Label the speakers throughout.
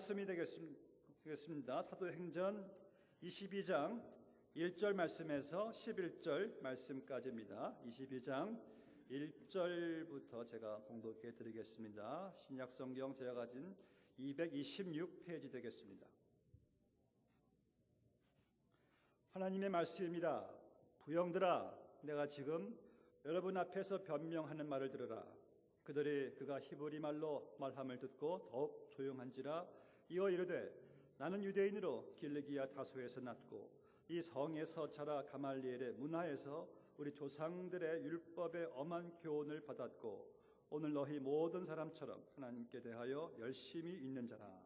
Speaker 1: 말씀이 되겠습니다. 사도행전 22장 1절 말씀에서 11절 말씀까지입니다. 22장 1절부터 제가 봉독해 드리겠습니다. 신약성경 제가 가진 226페이지 되겠습니다. 하나님의 말씀입니다. 부형들아, 내가 지금 여러분 앞에서 변명하는 말을 들으라. 그들이 그가 히브리 말로 말함을 듣고 더욱 조용한지라. 이어 이르되, 나는 유대인으로 길르기야 다소에서 났고 이 성에서 자라 가말리엘의 문화에서 우리 조상들의 율법의 엄한 교훈을 받았고 오늘 너희 모든 사람처럼 하나님께 대하여 열심히 있는 자라.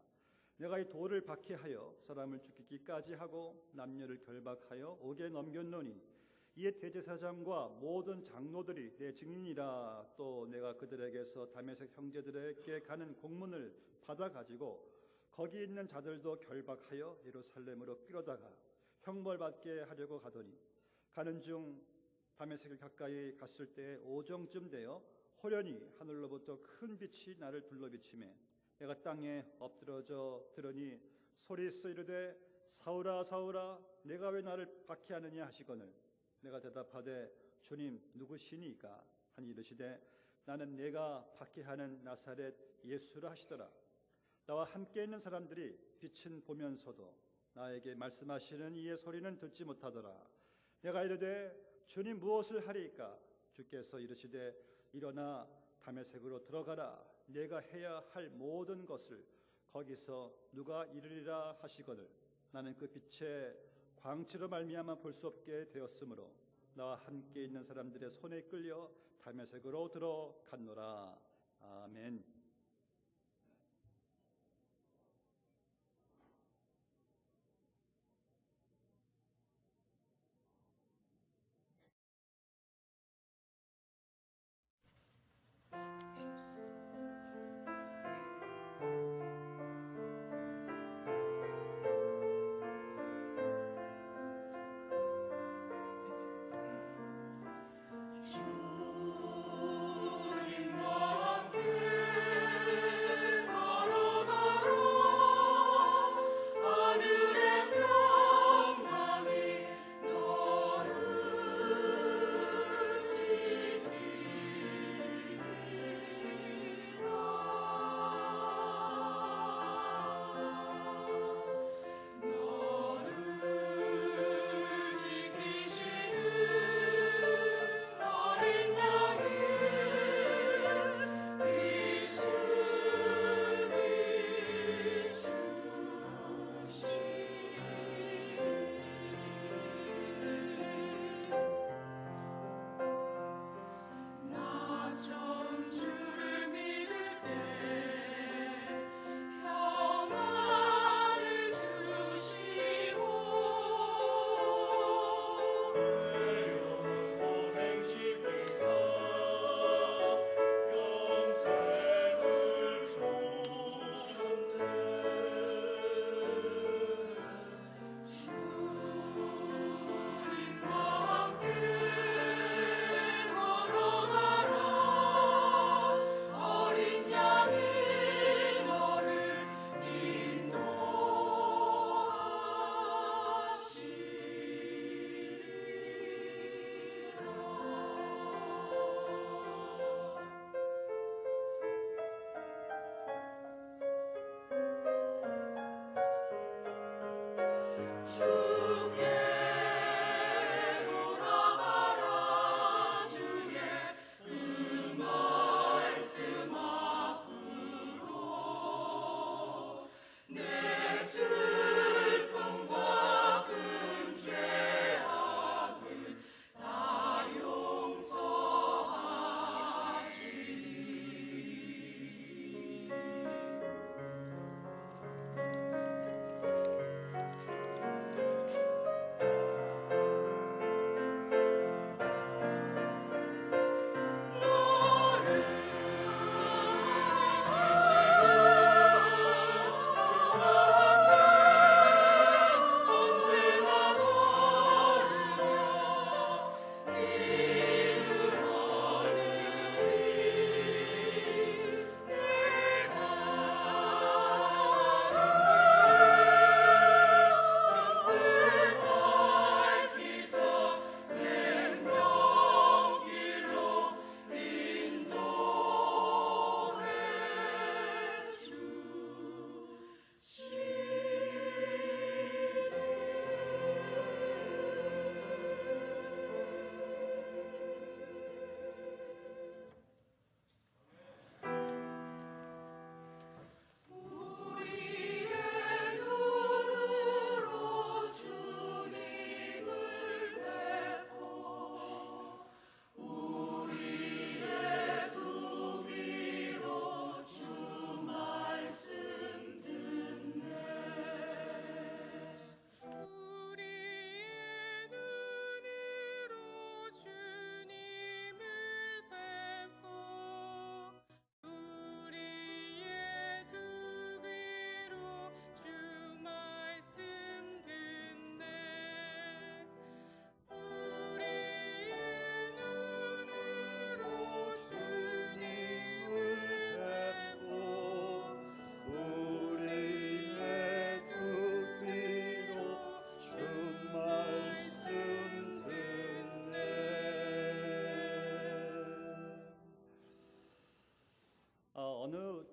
Speaker 1: 내가 이 돌을 박해하여 사람을 죽이기까지 하고 남녀를 결박하여 옥에 넘겼노니 이에 대제사장과 모든 장로들이 내 증인이라. 또 내가 그들에게서 다메섹 형제들에게 가는 공문을 받아가지고 거기 있는 자들도 결박하여 예루살렘으로 끌어다가 형벌받게 하려고 가더니 가는 중 다메섹을 가까이 갔을 때 오정쯤 되어 호련히 하늘로부터 큰 빛이 나를 둘러비치매 내가 땅에 엎드러져 들으니 소리써 이르되, 사울아 사울아, 내가 왜 나를 박해하느냐 하시거늘 내가 대답하되, 주님 누구시니까 하니 이르시되, 나는 내가 박해하는 나사렛 예수라 하시더라. 나와 함께 있는 사람들이 빛은 보면서도 나에게 말씀하시는 이의 소리는 듣지 못하더라. 내가 이르되, 주님 무엇을 하리이까? 주께서 이르시되, 일어나 다메섹으로 들어가라. 내가 해야 할 모든 것을 거기서 누가 이르리라 하시거늘 나는 그 빛의 광채로 말미암아 볼 수 없게 되었으므로 나와 함께 있는 사람들의 손에 끌려 다메섹으로 들어갔노라. 아멘.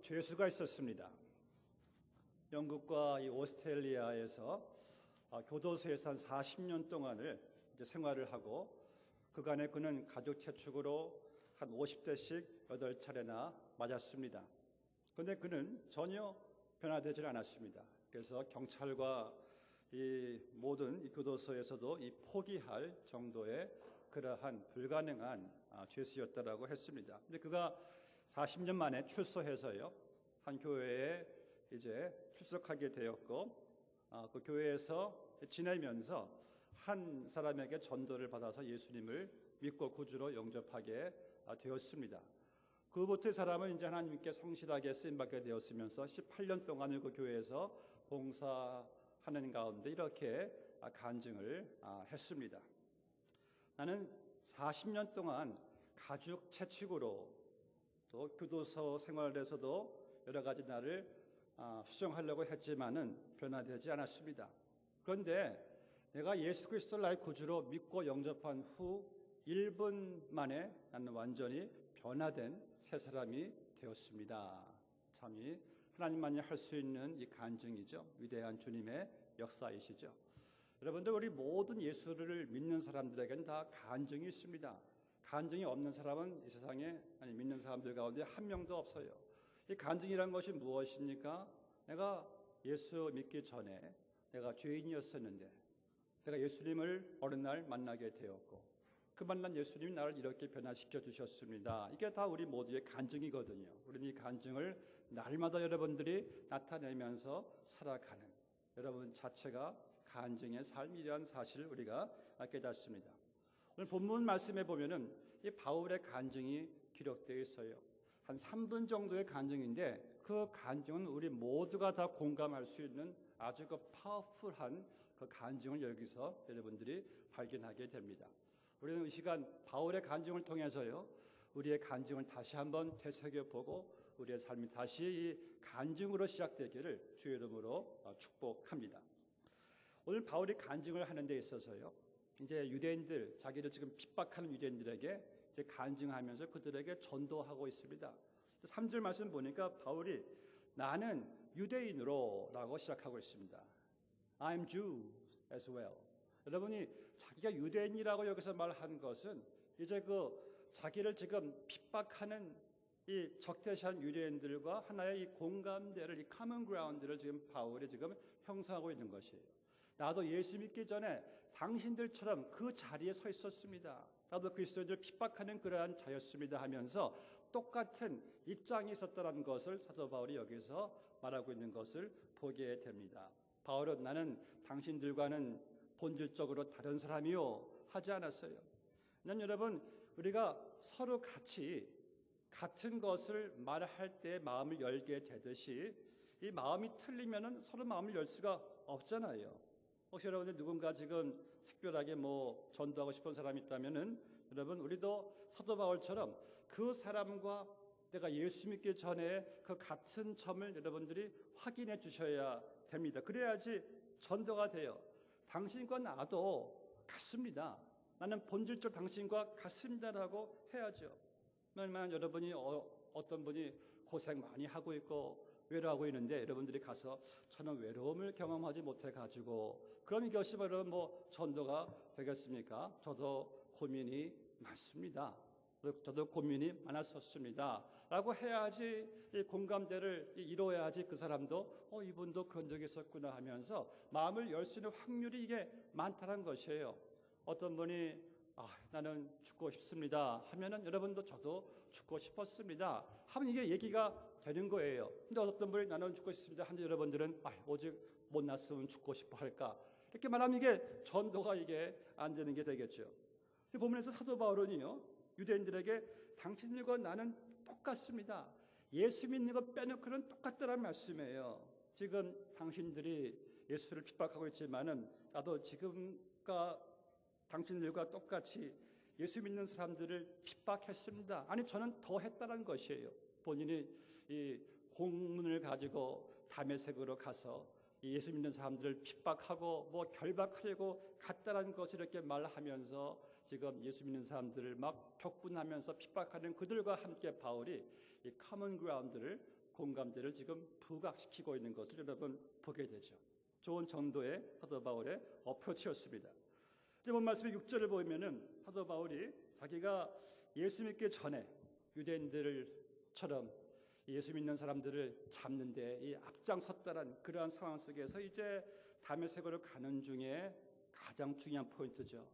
Speaker 1: 죄수가 있었습니다. 영국과 이 오스트레일리아에서 교도소에서 한 40년 동안을 이제 생활을 하고 그간에 그는 가족 채축으로 한 50대씩 8차례나 맞았습니다. 그런데 그는 전혀 변화되질 않았습니다. 그래서 경찰과 이 모든 이 교도소에서도 이 포기할 정도의 그러한 불가능한 죄수였다라고 했습니다. 근데 그가 40년 만에 출소해서요 한 교회에 이제 출석하게 되었고 그 교회에서 지내면서 한 사람에게 전도를 받아서 예수님을 믿고 구주로 영접하게 되었습니다. 그부터 사람은 이제 하나님께 성실하게 쓰임받게 되었으면서 18년 동안을 그 교회에서 봉사하는 가운데 이렇게 간증을 했습니다. 나는 40년 동안 가족 채축으로 또 교도소 생활에서도 여러 가지 나를 수정하려고 했지만은 변화되지 않았습니다. 그런데 내가 예수 그리스도를 나의 구주로 믿고 영접한 후 1분 만에 나는 완전히 변화된 새 사람이 되었습니다. 참이 하나님만이 할 수 있는 이 간증이죠. 위대한 주님의 역사이시죠. 여러분들 우리 모든 예수를 믿는 사람들에게는 다 간증이 있습니다. 간증이 없는 사람은 이 세상에 믿는 사람들 가운데 한 명도 없어요. 이 간증이란 것이 무엇입니까? 내가 예수 믿기 전에 내가 죄인이었었는데 내가 예수님을 어느 날 만나게 되었고 그 만난 예수님이 나를 이렇게 변화시켜 주셨습니다. 이게 다 우리 모두의 간증이거든요. 우리는 이 간증을 날마다 여러분들이 나타내면서 살아가는 여러분 자체가 간증의 삶이라는 사실을 우리가 깨닫습니다. 오늘 본문 말씀에 보면은 이 바울의 간증이 기록되어 있어요. 한 3분 정도의 간증인데 그 간증은 우리 모두가 다 공감할 수 있는 아주 그 파워풀한 그 간증을 여기서 여러분들이 발견하게 됩니다. 우리는 이 시간 바울의 간증을 통해서요 우리의 간증을 다시 한번 되새겨보고 우리의 삶이 다시 이 간증으로 시작되기를 주의 이름으로 축복합니다. 오늘 바울이 간증을 하는 데 있어서요 이제 유대인들 자기를 지금 핍박하는 유대인들에게 이제 간증하면서 그들에게 전도하고 있습니다. 3절 말씀 보니까 바울이 나는 유대인으로 라고 시작하고 있습니다. I'm Jew as well. 여러분이 자기가 유대인이라고 여기서 말한 것은 이제 그 자기를 지금 핍박하는 이 적대시한 유대인들과 하나의 이 공감대를, 이 common ground를 지금 바울이 지금 형성하고 있는 것이에요. 나도 예수 믿기 전에 당신들처럼 그 자리에 서 있었습니다. 나도 그리스도인들 핍박하는 그러한 자였습니다 하면서 똑같은 입장이 있었다는 것을 사도 바울이 여기서 말하고 있는 것을 보게 됩니다. 바울은 나는 당신들과는 본질적으로 다른 사람이요 하지 않았어요. 난 여러분 우리가 서로 같은 것을 말할 때 마음을 열게 되듯이 이 마음이 틀리면은 서로 마음을 열 수가 없잖아요. 혹시 여러분들 누군가 지금 특별하게 뭐 전도하고 싶은 사람이 있다면은 여러분 우리도 사도 바울처럼 그 사람과 내가 예수 믿기 전에 그 같은 점을 여러분들이 확인해 주셔야 됩니다. 그래야지 전도가 돼요. 당신과 나도 같습니다. 나는 본질적 당신과 같습니다라고 해야죠. 만약 여러분이 어떤 분이 고생 많이 하고 있고 외로워하고 있는데 여러분들이 가서 저는 외로움을 경험하지 못해가지고 그럼 이것이 바로 뭐 전도가 되겠습니까? 저도 고민이 많습니다. 저도 고민이 많았었습니다. 라고 해야지 이 공감대를 이루어야지 그 사람도 이분도 그런 적이 있었구나 하면서 마음을 열 수 있는 확률이 이게 많다는 것이에요. 어떤 분이 나는 죽고 싶습니다 하면은 여러분도 저도 죽고 싶었습니다 하면 이게 얘기가 되는 거예요. 근데 어떤 분이 나는 죽고 싶습니다 하는데 여러분들은 오직 못 났으면 죽고 싶어 할까 이렇게 말하면 이게 전도가 이게 안 되는 게 되겠죠. 본문에서 사도 바울은요 유대인들에게 당신들과 나는 똑같습니다. 예수 믿는 것 빼놓고는 똑같다는 말씀이에요. 지금 당신들이 예수를 핍박하고 있지만은 나도 지금과 당신들과 똑같이 예수 믿는 사람들을 핍박했습니다. 아니 저는 더 했다는 것이에요. 본인이 이 공문을 가지고 다메섹으로 가서 예수 믿는 사람들을 핍박하고 뭐 결박하려고 갔다는 것을 이렇게 말하면서 지금 예수 믿는 사람들을 막 격분하면서 핍박하는 그들과 함께 바울이 이 커먼 그라운드를 공감대를 지금 부각시키고 있는 것을 여러분 보게 되죠. 좋은 전도의 사도 바울의 어프로치였습니다. 이제 본 말씀의 6절을 보면은 사도 바울이 자기가 예수 믿기 전에 유대인들처럼 예수 믿는 사람들을 잡는데 이 앞장섰다는 그러한 상황 속에서 이제 다메섹으로 가는 중에 가장 중요한 포인트죠.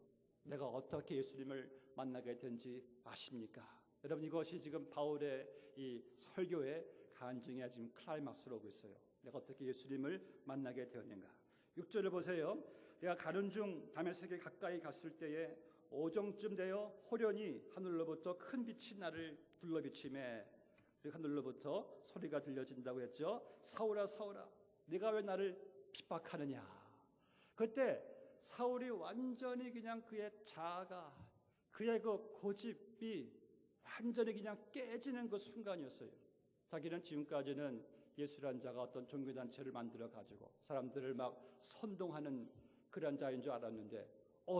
Speaker 1: 내가 어떻게 예수님을 만나게 된지 아십니까? 여러분, 이것이 지금 바울의 이 설교의 간증의 지금 클라이막스로 오고 있어요. 내가 어떻게 예수님을 만나게 되었는가? 6절을 보세요. 내가 가는 중 다메섹에 가까이 갔을 때에 오정쯤 되어 호련히 하늘로부터 큰 빛이 나를 둘러비치매 하늘로부터 소리가 들려진다고 했죠. 사울아 사울아, 네가 왜 나를 핍박하느냐? 그때 사울이 완전히 그냥 그의 자아가, 그의 그 고집이 완전히 그냥 깨지는 그 순간이었어요. 자기는 지금까지는 예수란 자가 어떤 종교단체를 만들어 가지고 사람들을 막 선동하는 그런 자인 줄 알았는데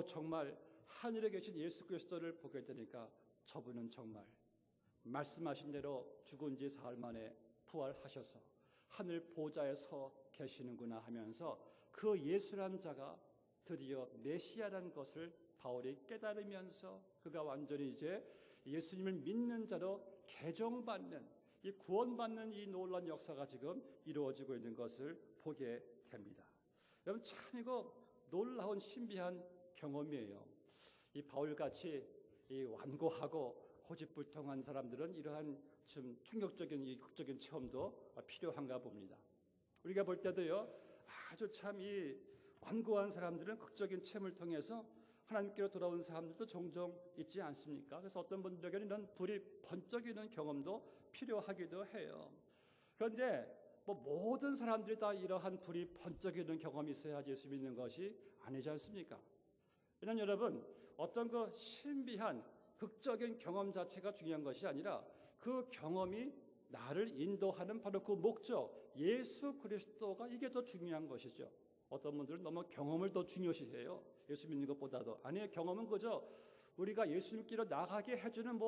Speaker 1: 정말 하늘에 계신 예수 그리스도를 보게 되니까 저분은 정말 말씀하신 대로 죽은 지 사흘 만에 부활하셔서 하늘 보좌에 서 계시는구나 하면서 그 예수란 자가 드디어 메시아라는 것을 바울이 깨달으면서 그가 완전히 이제 예수님을 믿는 자로 개종받는, 이 구원받는 이 놀라운 역사가 지금 이루어지고 있는 것을 보게 됩니다. 여러분, 참 이거 놀라운 신비한 경험이에요. 이 바울같이 이 완고하고 고집불통한 사람들은 이러한 좀 충격적인 이 극적인 체험도 필요한가 봅니다. 우리가 볼 때도요, 아주 참 이 완고한 사람들은 극적인 체험을 통해서 하나님께로 돌아온 사람들도 종종 있지 않습니까? 그래서 어떤 분들에게는 이런 불이 번쩍이는 경험도 필요하기도 해요. 그런데 모든 사람들이 다 이러한 불이 번쩍이는 경험이 있어야지 예수 믿는 것이 아니지 않습니까? 왜냐하면 여러분, 어떤 그 신비한 극적인 경험 자체가 중요한 것이 아니라 그 경험이 나를 인도하는 바로 그 목적, 예수 그리스도가 이게 더 중요한 것이죠. 어떤 분들은 너무 경험을 더 중요시해요. 예수 믿는 것보다도. 아니에요. 경험은 그저 우리가 예수님께로 나가게 해주는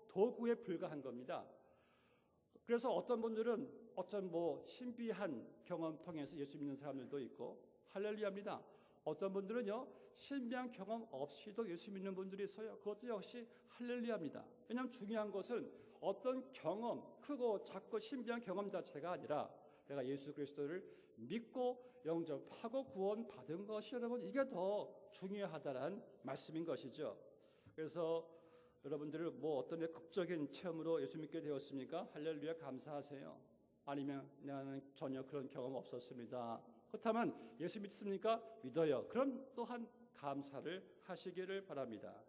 Speaker 1: 도구에 불과한 겁니다. 그래서 어떤 분들은 어떤 신비한 경험 통해서 예수 믿는 사람들도 있고, 할렐루야입니다. 어떤 분들은요, 신비한 경험 없이도 예수 믿는 분들이 있어요. 그것도 역시 할렐루야입니다. 왜냐하면 중요한 것은 어떤 경험, 크고 작고 신비한 경험 자체가 아니라 내가 예수 그리스도를 믿고 영접하고 구원받은 것이 여러분, 이게 더 중요하다는 말씀인 것이죠. 그래서 여러분들 어떤 극적인 체험으로 예수 믿게 되었습니까? 할렐루야, 감사하세요. 아니면 나는 전혀 그런 경험 없었습니다. 그렇다면 예수 믿습니까? 믿어요. 그럼 또한 감사를 하시기를 바랍니다.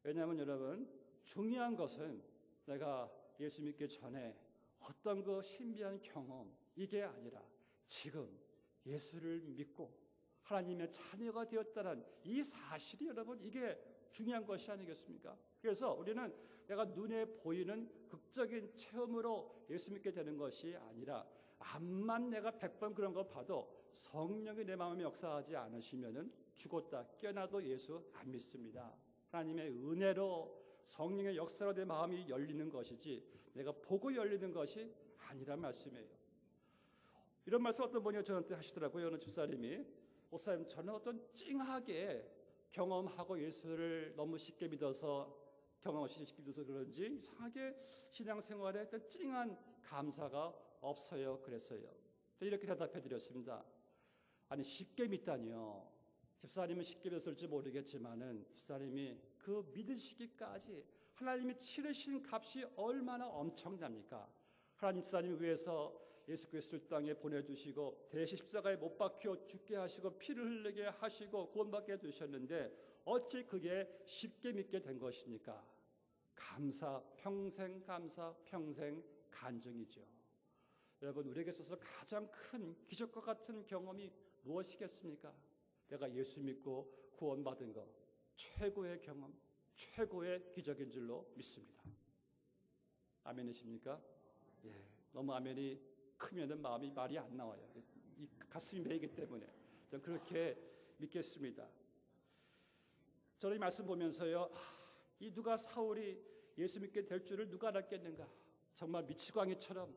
Speaker 1: 왜냐하면 여러분, 중요한 것은 내가 예수 믿기 전에 어떤 그 신비한 경험, 이게 아니라 지금 예수를 믿고 하나님의 자녀가 되었다는 이 사실이 여러분, 이게 중요한 것이 아니겠습니까? 그래서 우리는 내가 눈에 보이는 극적인 체험으로 예수 믿게 되는 것이 아니라 암만 내가 100번 그런 거 봐도 성령이 내 마음에 역사하지 않으시면은 죽었다 깨어나도 예수 안 믿습니다. 하나님의 은혜로 성령의 역사로 내 마음이 열리는 것이지 내가 보고 열리는 것이 아니란 말씀이에요. 이런 말씀 어떤 분이 저한테 하시더라고요. 어느 집사님이, 목사님, 저는 어떤 찡하게 경험하고 예수를 너무 쉽게 믿어서 경험 없이 쉽게 믿어서 그런지 이상하게 신앙생활에 어떤 찡한 감사가 없어요. 그랬어요. 이렇게 대답해 드렸습니다. 아니, 쉽게 믿다니요. 집사님은 쉽게 믿었을지 모르겠지만은 집사님이 그 믿으시기까지 하나님이 치르신 값이 얼마나 엄청납니까? 하나님 집사님 위해서 예수 그리스도를 땅에 보내주시고 대신 십자가에 못 박혀 죽게 하시고 피를 흘리게 하시고 구원받게 해두셨는데 어찌 그게 쉽게 믿게 된 것입니까? 감사, 평생 감사, 평생 간증이죠. 여러분, 우리에게 있어서 가장 큰 기적과 같은 경험이 무엇이겠습니까? 내가 예수 믿고 구원받은 것, 최고의 경험, 최고의 기적인 줄로 믿습니다. 아멘이십니까? 예, 너무 아멘이 크면은 말이 안 나와요. 이 가슴이 메이기 때문에 전 그렇게 믿겠습니다. 저는 이 말씀 보면서요, 이 누가 사울이 예수 믿게 될 줄을 누가 알았겠는가? 정말 미치광이처럼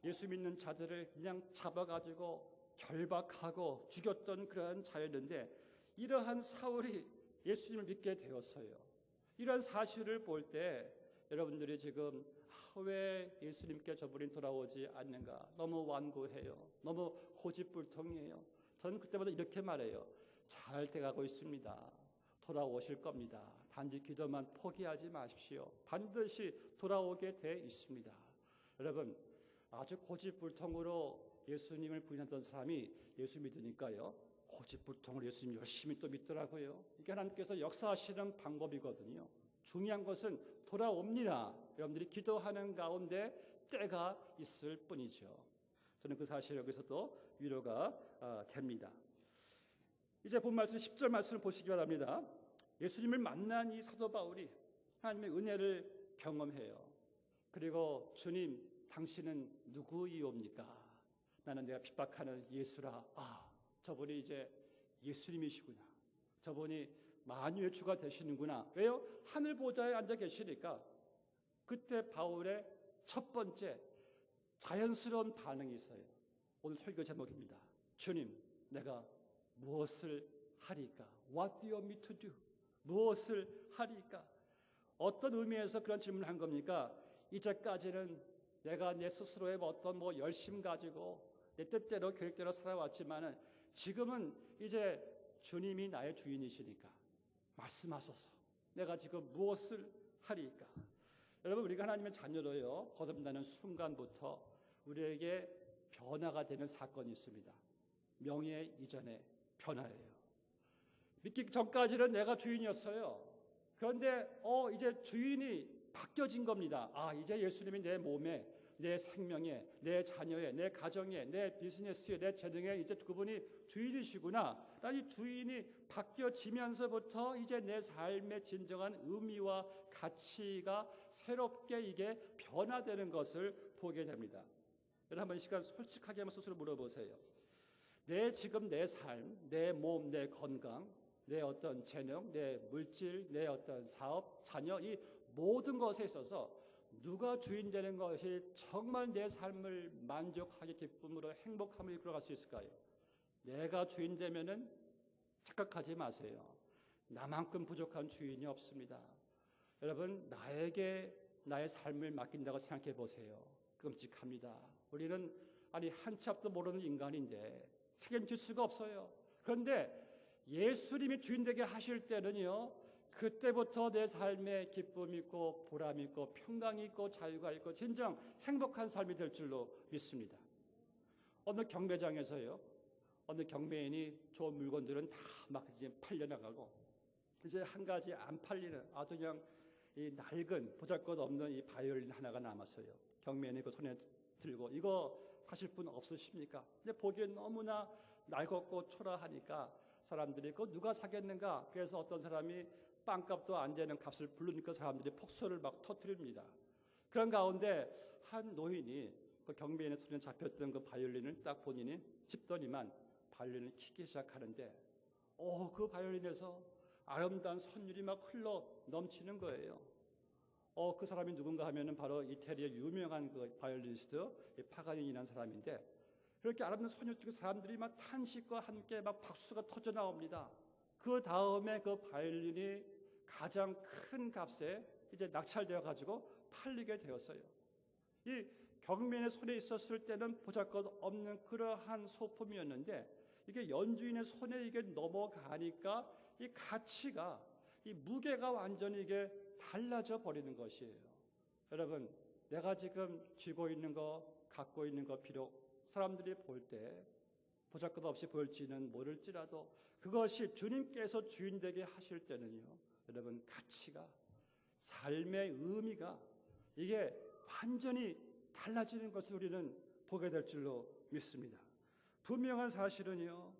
Speaker 1: 예수 믿는 자들을 그냥 잡아가지고 결박하고 죽였던 그러한 자였는데, 이러한 사울이 예수님을 믿게 되었어요. 이러한 사실을 볼 때 여러분들이 지금 왜 예수님께 저분이 돌아오지 않는가, 너무 완고해요, 너무 고집불통이에요. 저는 그때마다 이렇게 말해요. 잘 돼가고 있습니다. 돌아오실 겁니다. 단지 기도만 포기하지 마십시오. 반드시 돌아오게 돼 있습니다. 여러분, 아주 고집불통으로 예수님을 부인했던 사람이 예수 믿으니까요, 고집불통으로 예수님 열심히 또 믿더라고요. 이게 하나님께서 역사하시는 방법이거든요. 중요한 것은 돌아옵니다. 여러분들이 기도하는 가운데 때가 있을 뿐이죠. 저는 그 사실 여기서도 위로가 됩니다. 이제 본 말씀 10절 말씀을 보시기 바랍니다. 예수님을 만난 이 사도 바울이 하나님의 은혜를 경험해요. 그리고 주님, 당신은 누구이옵니까? 나는 내가 핍박하는 예수라. 저분이 이제 예수님이시구나. 저분이 만유의 주가 되시는구나. 왜요? 하늘 보좌에 앉아 계시니까. 그때 바울의 첫 번째 자연스러운 반응이 있어요. 오늘 설교 제목입니다. 주님, 내가 무엇을 하리까? What do you want me to do? 무엇을 하리까? 어떤 의미에서 그런 질문을 한 겁니까? 이제까지는 내가 내 스스로의 어떤 열심 가지고 내 뜻대로 계획대로 살아왔지만은 지금은 이제 주님이 나의 주인이시니까 말씀하소서. 내가 지금 무엇을 하리까? 여러분, 우리가 하나님의 자녀로요, 거듭나는 순간부터 우리에게 변화가 되는 사건이 있습니다. 명예 이전의 변화예요. 믿기 전까지는 내가 주인이었어요. 그런데 이제 주인이 바뀌어진 겁니다. 이제 예수님이 내 몸에, 내 생명에, 내 자녀에, 내 가정에, 내 비즈니스에, 내 재능에 이제 그분이 주인이시구나. 이 주인이 바뀌어지면서부터 이제 내 삶의 진정한 의미와 가치가 새롭게 이게 변화되는 것을 보게 됩니다. 여러분, 한번 이 시간 솔직하게 한번 스스로 물어보세요. 지금 내 삶, 내 몸, 내 건강, 내 어떤 재능, 내 물질, 내 어떤 사업, 자녀, 이 모든 것에 있어서 누가 주인 되는 것이 정말 내 삶을 만족하게 기쁨으로 행복함을 이끌어갈 수 있을까요? 내가 주인 되면은 착각하지 마세요. 나만큼 부족한 주인이 없습니다. 여러분, 나에게 나의 삶을 맡긴다고 생각해 보세요. 끔찍합니다. 우리는 한 치 앞도 모르는 인간인데 책임질 수가 없어요. 그런데 예수님이 주인 되게 하실 때는요, 그때부터 내 삶에 기쁨이 있고 보람이 있고 평강이 있고 자유가 있고 진정 행복한 삶이 될 줄로 믿습니다. 어느 경매장에서요, 어느 경매인이 좋은 물건들은 다 막 이제 팔려나가고 이제 한 가지 안 팔리는 아주 그냥 이 낡은 보잘것없는 이 바이올린 하나가 남았어요. 경매인이 그 손에 들고 이거 사실 분 없으십니까? 근데 보기엔 너무나 낡았고 초라하니까 사람들이 그거 누가 사겠는가? 그래서 어떤 사람이 빵값도 안 되는 값을 부르니까 사람들이 폭소를 막 터뜨립니다. 그런 가운데 한 노인이 그 경매인의 손에 잡혔던 그 바이올린을 딱 본인이 짚더니만 바이올린을 키기 시작하는데 그 바이올린에서 아름다운 선율이 막 흘러 넘치는 거예요. 그 사람이 누군가 하면은 바로 이태리의 유명한 그 바이올리니스트 파가니니라는 사람인데, 그렇게 아름다운 선율 중에 사람들이 막 탄식과 함께 막 박수가 터져 나옵니다. 그 다음에 그 바이올린이 가장 큰 값에 이제 낙찰되어 가지고 팔리게 되었어요. 이 경매인의 손에 있었을 때는 보잘것없는 그러한 소품이었는데 이게 연주인의 손에 이게 넘어가니까 이 가치가, 이 무게가 완전히 이게 달라져 버리는 것이에요. 여러분, 내가 지금 쥐고 있는 거, 갖고 있는 거 비록 사람들이 볼 때 보잘것없이 보일지는 모를지라도 그것이 주님께서 주인 되게 하실 때는요, 여러분, 가치가, 삶의 의미가 이게 완전히 달라지는 것을 우리는 보게 될 줄로 믿습니다. 분명한 사실은요,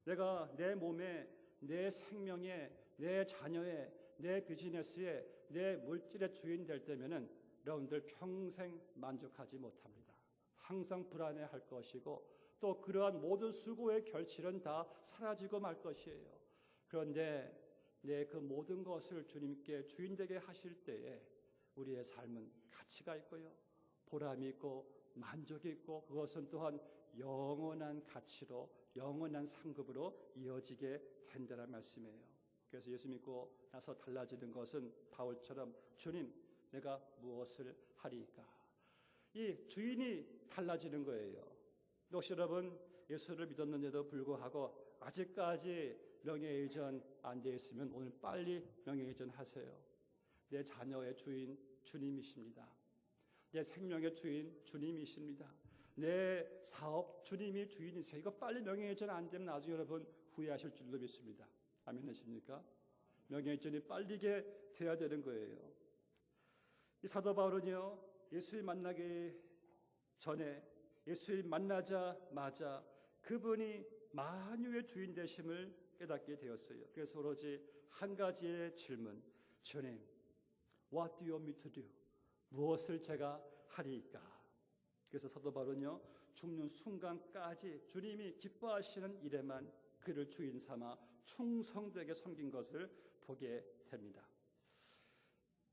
Speaker 1: 내가 내 몸에, 내 생명에, 내 자녀에, 내 비즈니스에, 내 물질의 주인 될 때면은 여러분들 평생 만족하지 못합니다. 항상 불안해할 것이고 또 그러한 모든 수고의 결실은 다 사라지고 말 것이에요. 그런데 내 그 모든 것을 주님께 주인 되게 하실 때에 우리의 삶은 가치가 있고요, 보람이 있고 만족이 있고 그것은 또한 영원한 가치로 영원한 상급으로 이어지게 된다는 말씀이에요. 그래서 예수 믿고 나서 달라지는 것은 바울처럼 주님 내가 무엇을 하리이까? 이 주인이 달라지는 거예요. 혹시 여러분 예수를 믿었는데도 불구하고 아직까지 명예의전 안 돼 있으면 오늘 빨리 명예의전 하세요. 내 자녀의 주인 주님이십니다. 내 생명의 주인 주님이십니다. 내 사업 주님이 주인이세요. 이거 빨리 명예의전 안 되면 나중에 여러분 후회하실 줄로 믿습니다. 아멘 하십니까? 명예의전이 빨리게 돼야 되는 거예요. 이 사도 바울은요, 예수를 만나기 전에 예수를 만나자마자 그분이 만유의 주인 되심을 깨닫게 되었어요. 그래서 오로지 한 가지의 질문, 주님, What do you want me to do? 무엇을 제가 하리이까? 그래서 사도 바울은요, 죽는 순간까지 주님이 기뻐하시는 일에만 그를 주인 삼아 충성되게 섬긴 것을 보게 됩니다.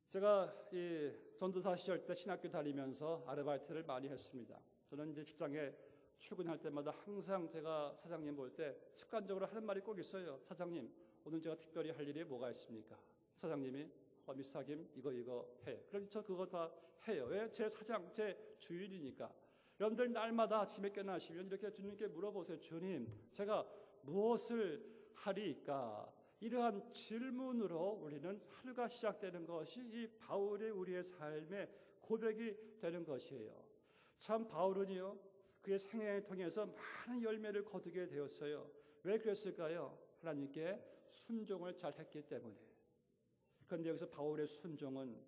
Speaker 1: 제가 이 전도사 시절 때 신학교 다니면서 아르바이트를 많이 했습니다. 저는 이제 직장에 출근할 때마다 항상 제가 사장님 볼 때 습관적으로 하는 말이 꼭 있어요. 사장님, 오늘 제가 특별히 할 일이 뭐가 있습니까? 사장님이 미스터김 이거 해. 그럼 저 그거 다 해요. 왜? 제 사장, 제 주인이니까. 여러분들 날마다 아침에 깨어나시면 이렇게 주님께 물어보세요. 주님, 제가 무엇을 하리이까? 이러한 질문으로 우리는 하루가 시작되는 것이 이 바울의 우리의 삶의 고백이 되는 것이에요. 참 바울은요, 그의 생애를 통해서 많은 열매를 거두게 되었어요. 왜 그랬을까요? 하나님께 순종을 잘 했기 때문에. 그런데 여기서 바울의 순종은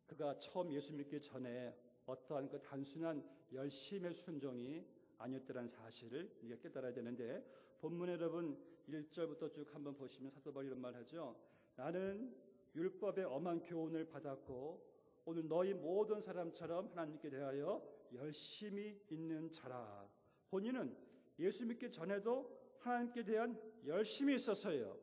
Speaker 1: 그가 처음 예수 믿기 전에 어떠한 그 단순한 열심의 순종이 아니었다는 사실을 우리가 깨달아야 되는데, 본문에 여러분 1절부터 쭉 한번 보시면 사도 바울이 이런 말을 하죠. 나는 율법의 엄한 교훈을 받았고 오늘 너희 모든 사람처럼 하나님께 대하여 열심히 있는 자라. 본인은 예수 믿기 전에도 하나님께 대한 열심이 있었어요.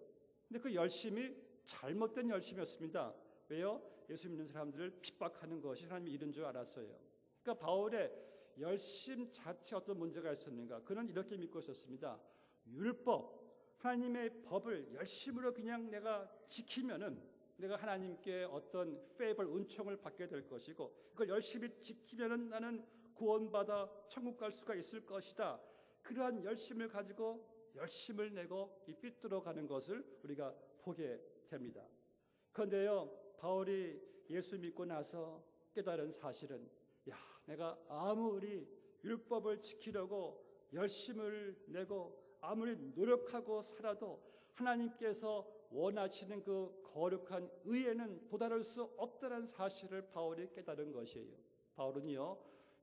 Speaker 1: 근데 그 열심이 잘못된 열심이었습니다. 왜요? 예수 믿는 사람들을 핍박하는 것이 하나님의 일인 줄 알았어요. 그러니까 바울의 열심 자체에 어떤 문제가 있었는가? 그는 이렇게 믿고 있었습니다. 율법, 하나님의 법을 열심으로 그냥 내가 지키면은 내가 하나님께 어떤 페이벌 은총을 받게 될 것이고 그걸 열심히 지키면은 나는 구원받아 천국 갈 수가 있을 것이다. 그러한 열심을 가지고 열심을 내고 이 삐뚤어가는 것을 우리가 보게 됩니다. 그런데요, 바울이 예수 믿고 나서 깨달은 사실은 내가 아무리 율법을 지키려고 열심을 내고 아무리 노력하고 살아도 하나님께서 원하시는 그 거룩한 의에는 도달할 수 없다는 사실을 바울이 깨달은 것이에요. 바울은요,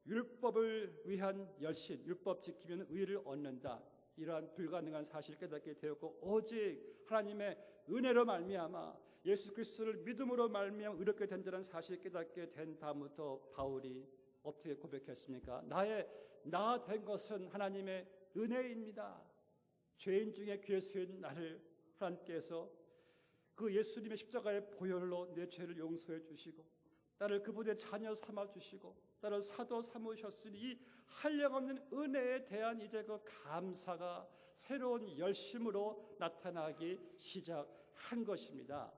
Speaker 1: 율법을 위한 열심, 율법 지키면 의를 얻는다. 이러한 불가능한 사실을 깨닫게 되었고 오직 하나님의 은혜로 말미암아 예수 그리스도를 믿음으로 말미암아 의롭게 된다는 사실을 깨닫게 된 다음부터 바울이 어떻게 고백했습니까? 나 된 것은 하나님의 은혜입니다. 죄인 중에 괴수인 나를 하나님께서 그 예수님의 십자가의 보혈로 내 죄를 용서해 주시고 나를 그분의 자녀 삼아 주시고 나를 사도 삼으셨으니 이 한량없는 은혜에 대한 이제 그 감사가 새로운 열심으로 나타나기 시작한 것입니다.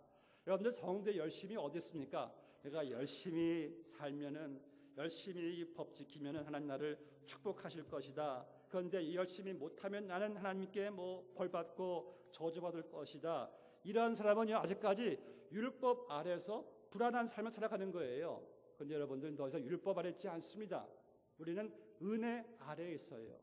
Speaker 1: 여러분들 성도의 열심이 어디 있습니까? 내가 열심히 살면은 열심히 이 법 지키면은 하나님 나를 축복하실 것이다. 그런데 이 열심히 못하면 나는 하나님께 벌 받고 저주받을 것이다. 이러한 사람은요 아직까지 율법 아래에서 불안한 삶을 살아가는 거예요. 그런데 여러분들은 더 이상 율법 아래 있지 않습니다. 우리는 은혜 아래에 있어요.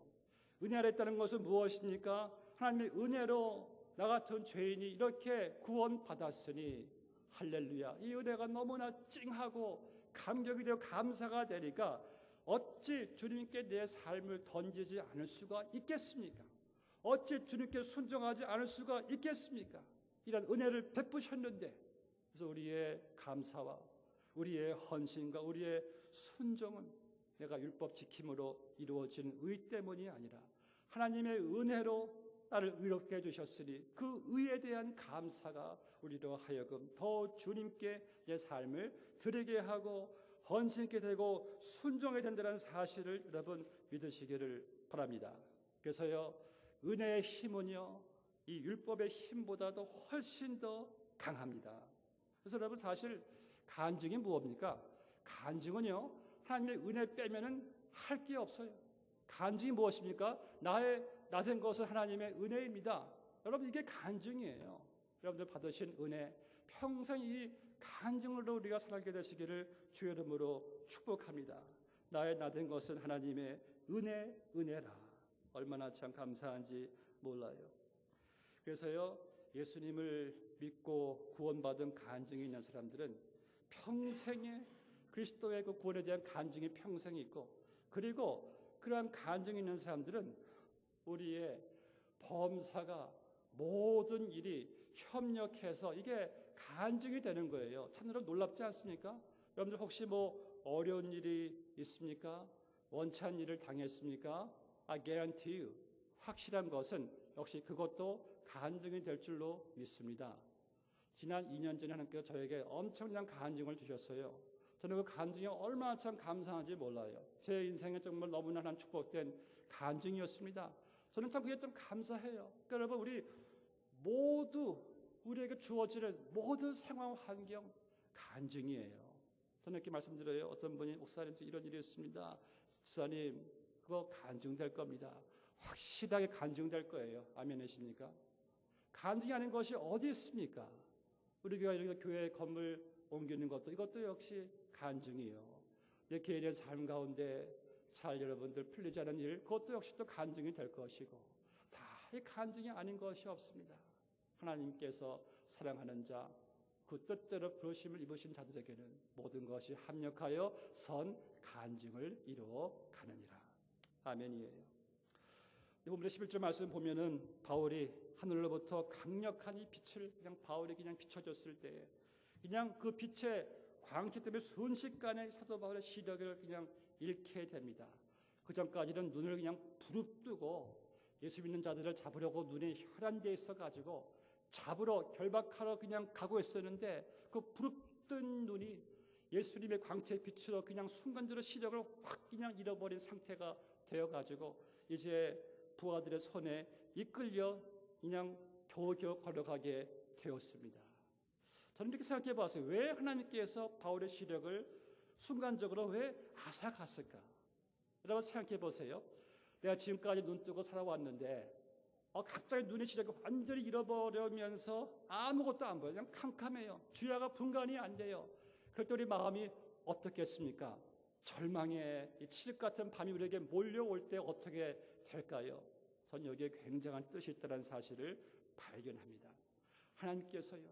Speaker 1: 은혜 아래에 있다는 것은 무엇입니까? 하나님의 은혜로 나 같은 죄인이 이렇게 구원받았으니 할렐루야. 이 은혜가 너무나 찡하고 감격이 되어 감사가 되니까 어찌 주님께 내 삶을 던지지 않을 수가 있겠습니까? 어찌 주님께 순종하지 않을 수가 있겠습니까? 이런 은혜를 베푸셨는데 그래서 우리의 감사와 우리의 헌신과 우리의 순종은 내가 율법 지킴으로 이루어진 의 때문이 아니라 하나님의 은혜로 나를 의롭게 해주셨으니 그 의에 대한 감사가 우리로 하여금 더 주님께 내 삶을 드리게 하고 헌신케 되고 순종해야 된다는 사실을 여러분 믿으시기를 바랍니다. 그래서요, 은혜의 힘은요, 이 율법의 힘보다도 훨씬 더 강합니다. 그래서 여러분 사실 간증이 무엇입니까? 간증은요, 하나님의 은혜 빼면은 할 게 없어요. 간증이 무엇입니까? 나 된 것은 하나님의 은혜입니다. 여러분 이게 간증이에요. 여러분들 받으신 은혜, 평생 이 간증으로 우리가 살게 되시기를 주의 이름으로 축복합니다. 나 된 것은 하나님의 은혜라. 얼마나 참 감사한지 몰라요. 그래서요, 예수님을 믿고 구원받은 간증이 있는 사람들은 평생에 그리스도의 그 구원에 대한 간증이 평생 있고, 그리고 그러한 간증이 있는 사람들은 우리의 범사가 모든 일이 협력해서 이게 간증이 되는 거예요. 참 여러분 놀랍지 않습니까? 여러분들 혹시 뭐 어려운 일이 있습니까? 원치 않은 일을 당했습니까? I guarantee you, 확실한 것은 역시 그것도 간증이 될 줄로 믿습니다. 지난 2년 전에 하나님께서 저에게 엄청난 간증을 주셨어요. 저는 그 간증이 얼마나 참 감사한지 몰라요. 제 인생에 정말 너무나 한 축복된 간증이었습니다. 저는 참 그게 좀 감사해요. 그러니까 여러분 우리 모두 우리에게 주어지는 모든 상황 환경 간증이에요. 저는 이렇게 말씀드려요. 어떤 분이 목사님 이런 일이 있습니다. 집사님 그거 간증될 겁니다. 확실하게 간증될 거예요. 아멘이십니까? 간증이 아닌 것이 어디 있습니까? 우리 교회 건물 옮기는 것도 이것도 역시 간증이에요. 내 개인의 삶 가운데 잘 여러분들 풀리지 않은 일 그것도 역시 또 간증이 될 것이고 다 이 간증이 아닌 것이 없습니다. 하나님께서 사랑하는 자 그 뜻대로 부르심을 입으신 자들에게는 모든 것이 합력하여 선 간증을 이루어 가느니라. 아멘이에요. 본문의 11절 말씀 보면은 바울이 하늘로부터 강력한 이 빛을 그냥 바울이 그냥 비춰줬을 때 그냥 그 빛의 광기 때문에 순식간에 사도 바울의 시력을 그냥 잃게 됩니다. 그 전까지는 눈을 그냥 부릅뜨고 예수 믿는 자들을 잡으려고 눈에 혈안돼 있어가지고 잡으러 결박하러 그냥 가고 있었는데 그 부릅뜬 눈이 예수님의 광채의 빛으로 그냥 순간적으로 시력을 확 그냥 잃어버린 상태가 되어가지고 이제 부하들의 손에 이끌려 그냥 겨우겨우 걸어가게 되었습니다. 저는 이렇게 생각해 봤어요. 왜 하나님께서 바울의 시력을 순간적으로 왜 앗아갔을까? 여러분 생각해 보세요. 내가 지금까지 눈 뜨고 살아왔는데 갑자기 눈의 시력이 완전히 잃어버리면서 아무것도 안 보여요. 그냥 캄캄해요. 주야가 분간이 안 돼요. 그럴 때 우리 마음이 어떻겠습니까? 절망의 이 칠흑 같은 밤이 우리에게 몰려올 때 어떻게 될까요? 전 여기에 굉장한 뜻이 있다는 사실을 발견합니다. 하나님께서요,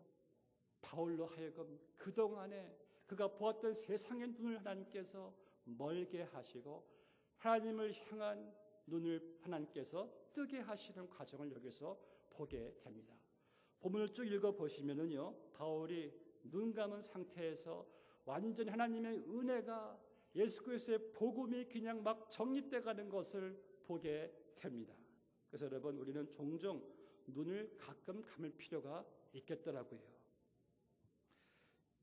Speaker 1: 바울로 하여금 그동안에 그가 보았던 세상의 눈을 하나님께서 멀게 하시고 하나님을 향한 눈을 하나님께서 뜨게 하시는 과정을 여기서 보게 됩니다. 본문을 쭉 읽어보시면은요, 바울이 눈 감은 상태에서 완전히 하나님의 은혜가 예수 그리스도의 복음이 그냥 막 정립돼 가는 것을 보게 됩니다. 그래서 여러분 우리는 종종 눈을 가끔 감을 필요가 있겠더라고요.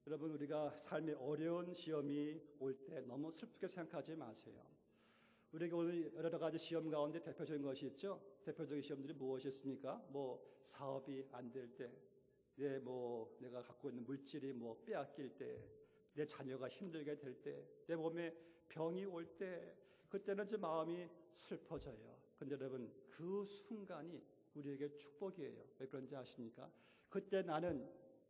Speaker 1: 여러분 우리가 삶에 어려운 시험이 올 때 너무 슬프게 생각하지 마세요. 우리에게 오늘 여러 가지 시험 가운데 대표적인 것이 있죠. 대표적인 시험들이 무엇이었습니까? 뭐 사업이 안 될 때, 내가 갖고 있는 물질이 빼앗길 때, 내 자녀가 힘들게 될 때, 내 몸에 병이 올 때, 그때는 제 마음이 슬퍼져요. 근데 여러분 그 순간이 우리에게 축복이에요. 왜 그런지 아십니까? 그때 나는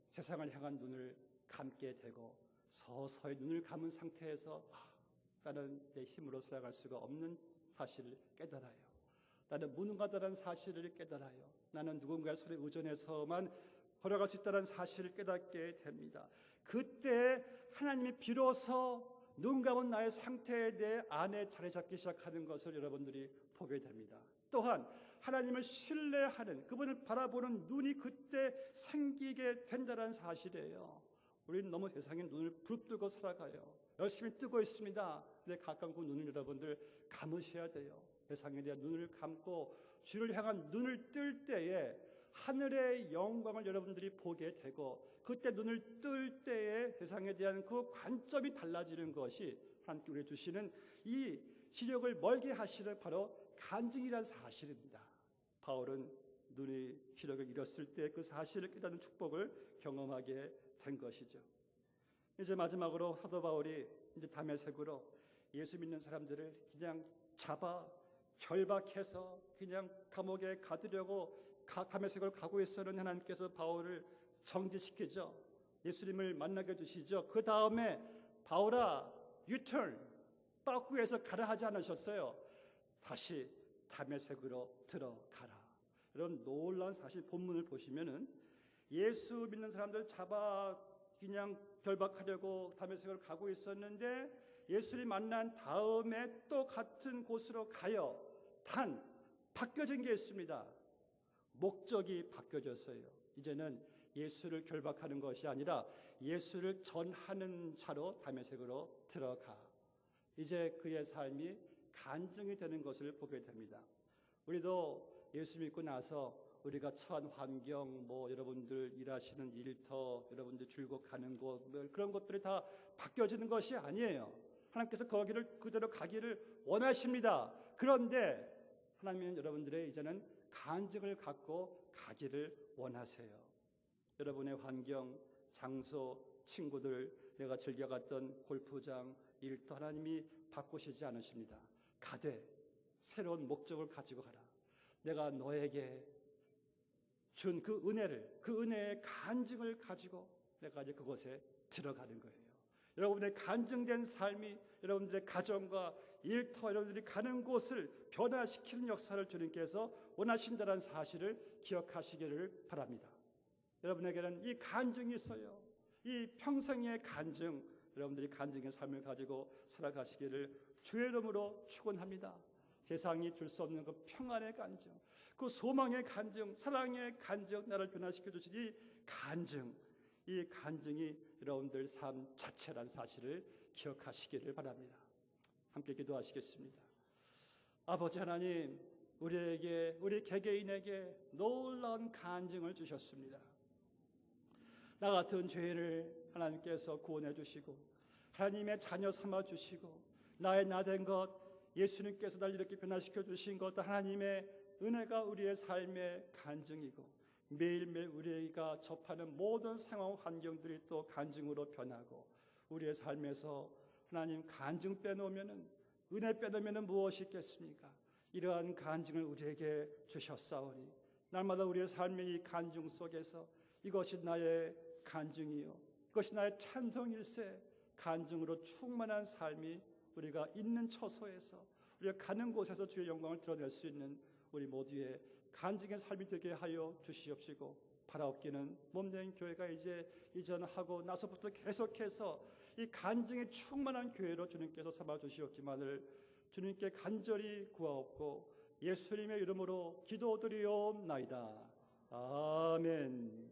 Speaker 1: 세상을 향한 눈을 감게 되고 서서히 눈을 감은 상태에서 나는 내 힘으로 살아갈 수가 없는 사실을 깨달아요. 나는 무능하다는 사실을 깨달아요. 나는 누군가의 손에 의존해서만 걸어갈 수 있다는 사실을 깨닫게 됩니다. 그때 하나님이 비로소 눈 감은 나의 상태에 대해 안에 자리 잡기 시작하는 것을 여러분들이 보게 됩니다. 또한 하나님을 신뢰하는 그분을 바라보는 눈이 그때 생기게 된다는 사실이에요. 우리는 너무 세상에 눈을 부릅뜨고 살아가요. 열심히 뜨고 있습니다. 근데 가끔 그 눈을 여러분들 감으셔야 돼요. 세상에 대한 눈을 감고 주를 향한 눈을 뜰 때에 하늘의 영광을 여러분들이 보게 되고 그때 눈을 뜰 때에 세상에 대한 그 관점이 달라지는 것이 하나님께 우리에게 주시는 이 시력을 멀게 하시는 바로 간증이라는 사실입니다. 바울은 눈의 시력을 잃었을 때 그 사실을 깨닫는 축복을 경험하게 된 것이죠. 이제 마지막으로 사도 바울이 이제 다메섹으로 예수 믿는 사람들을 그냥 잡아 결박해서 그냥 감옥에 가두려고 다메섹으로 가고 있었는 하나님께서 바울을 정지시키죠. 예수님을 만나게 두시죠. 그 다음에 바울아 유턴 빠꾸에서 가라 하지 않으셨어요. 다시 다메섹으로 들어가라. 이런 놀라운 사실 본문을 보시면은 예수 믿는 사람들 잡아 그냥 결박하려고 다메섹으로 가고 있었는데 예수를 만난 다음에 또 같은 곳으로 가요. 단 바뀌어진 게 있습니다. 목적이 바뀌어졌어요. 이제는 예수를 결박하는 것이 아니라 예수를 전하는 자로 다메섹으로 들어가. 이제 그의 삶이 간증이 되는 것을 보게 됩니다. 우리도 예수 믿고 나서 우리가 처한 환경, 여러분들 일하시는 일터, 여러분들 줄곧 가는 곳, 그런 것들이 다 바뀌어지는 것이 아니에요. 하나님께서 거기를 그대로 가기를 원하십니다. 그런데 하나님은 여러분들의 이제는 간증을 갖고 가기를 원하세요. 여러분의 환경, 장소, 친구들, 내가 즐겨갔던 골프장, 일터 하나님이 바꾸시지 않으십니다. 가되 새로운 목적을 가지고 가라. 내가 너에게 준 그 은혜를, 그 은혜의 간증을 가지고 내가 이제 그곳에 들어가는 거예요. 여러분의 간증된 삶이 여러분들의 가정과 일터, 여러분들이 가는 곳을 변화시키는 역사를 주님께서 원하신다는 사실을 기억하시기를 바랍니다. 여러분에게는 이 간증이 있어요. 이 평생의 간증, 여러분들이 간증의 삶을 가지고 살아가시기를 주의 이름으로 축원합니다. 세상이 줄 수 없는 그 평안의 간증, 그 소망의 간증, 사랑의 간증, 나를 변화시켜 주신 이 간증, 이 간증이 여러분들 삶 자체란 사실을 기억하시기를 바랍니다. 함께 기도하시겠습니다. 아버지 하나님, 우리에게, 우리 개개인에게 놀라운 간증을 주셨습니다. 나 같은 죄인을 하나님께서 구원해 주시고 하나님의 자녀 삼아 주시고 나의 나 된 것, 예수님께서 날 이렇게 변화시켜 주신 것, 하나님의 은혜가 우리의 삶의 간증이고 매일매일 우리가 접하는 모든 상황 환경들이 또 간증으로 변하고 우리의 삶에서 하나님 간증 빼놓으면은, 은혜 빼놓으면은 무엇이 있겠습니까? 이러한 간증을 우리에게 주셨사오니 날마다 우리의 삶의 이 간증 속에서 이것이 나의 간증이요, 이것이 나의 찬송일세, 간증으로 충만한 삶이 우리가 있는 처소에서, 우리가 가는 곳에서 주의 영광을 드러낼 수 있는 우리 모두의 간증의 삶이 되게 하여 주시옵시고, 바라옵기는 몸된 교회가 이제 이전하고 나서부터 계속해서 이 간증의 충만한 교회로 주님께서 삼아 주시옵기만을 주님께 간절히 구하옵고 예수님의 이름으로 기도드리옵나이다. 아멘.